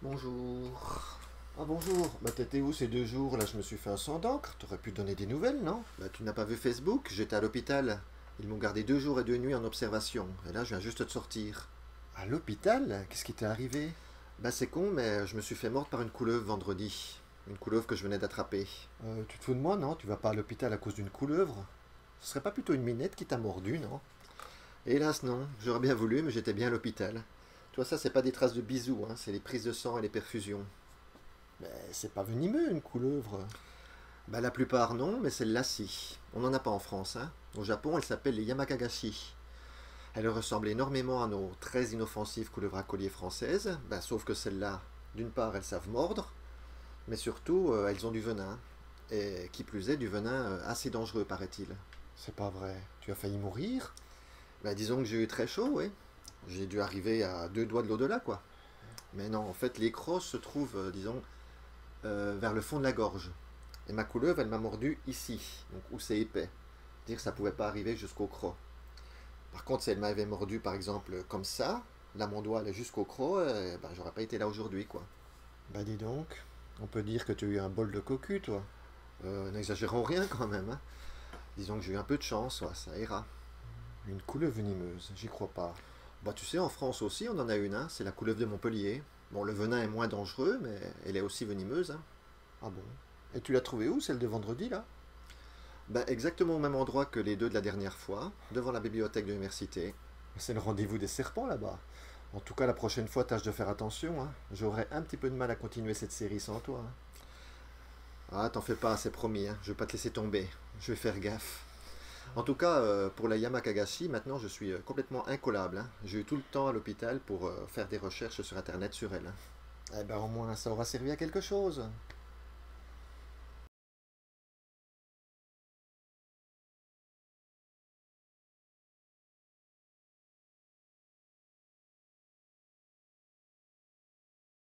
Bonjour. Ah bonjour, bah t'étais où ces 2 jours? Là je me suis fait un sang d'encre, t'aurais pu donner des nouvelles, non? Bah tu n'as pas vu Facebook? J'étais à l'hôpital. Ils m'ont gardé 2 jours et 2 nuits en observation, et là je viens juste de sortir. À l'hôpital? Qu'est-ce qui t'est arrivé? Bah c'est con, mais je me suis fait mordre par une couleuvre vendredi. Une couleuvre que je venais d'attraper. Tu te fous de moi, non? Tu vas pas à l'hôpital à cause d'une couleuvre? Ce serait pas plutôt une minette qui t'a mordu, non? Hélas non, j'aurais bien voulu, mais j'étais bien à l'hôpital. Toi ça c'est pas des traces de bisous, hein, c'est les prises de sang et les perfusions. Mais c'est pas venimeux une couleuvre. Bah la plupart non, mais celle-là si. On n'en a pas en France, hein. Au Japon, elle s'appelle les Yamakagashi. Elle ressemble énormément à nos très inoffensives couleuvres à collier françaises, bah, sauf que celles-là, d'une part, elles savent mordre, mais surtout, elles ont du venin. Et qui plus est, du venin assez dangereux, paraît-il. C'est pas vrai. Tu as failli mourir? Bah disons que j'ai eu très chaud, oui. J'ai dû arriver à 2 doigts de l'au-delà, quoi. Mais non, en fait, les crosses se trouvent, disons, vers le fond de la gorge. Et ma couleuvre, elle m'a mordu ici, donc où c'est épais. Dire que ça pouvait pas arriver jusqu'au croc. Par contre, si elle m'avait mordu, par exemple, comme ça, là mon doigt allait jusqu'au croc, ben, j'aurais pas été là aujourd'hui, quoi. Bah dis donc, on peut dire que tu as eu un bol de cocu, toi. N'exagérons rien quand même, hein. Disons que j'ai eu un peu de chance, ouais, ça ira. Une couleuvre venimeuse, j'y crois pas. Bah tu sais, en France aussi, on en a une, hein, c'est la couleuvre de Montpellier. Bon, le venin est moins dangereux, mais elle est aussi venimeuse, hein. Ah bon? Et tu l'as trouvée où, celle de vendredi, là? Ben, exactement au même endroit que les deux de la dernière fois, devant la bibliothèque de l'université. C'est le rendez-vous des serpents, là-bas. En tout cas, la prochaine fois, tâche de faire attention, hein. J'aurais un petit peu de mal à continuer cette série sans toi, hein. Ah, t'en fais pas, c'est promis, hein. Je vais pas te laisser tomber. Je vais faire gaffe. En tout cas, pour la Yamakagashi, maintenant, je suis complètement incollable, hein. J'ai eu tout le temps à l'hôpital pour faire des recherches sur Internet sur elle, hein. Eh ben, au moins, ça aura servi à quelque chose.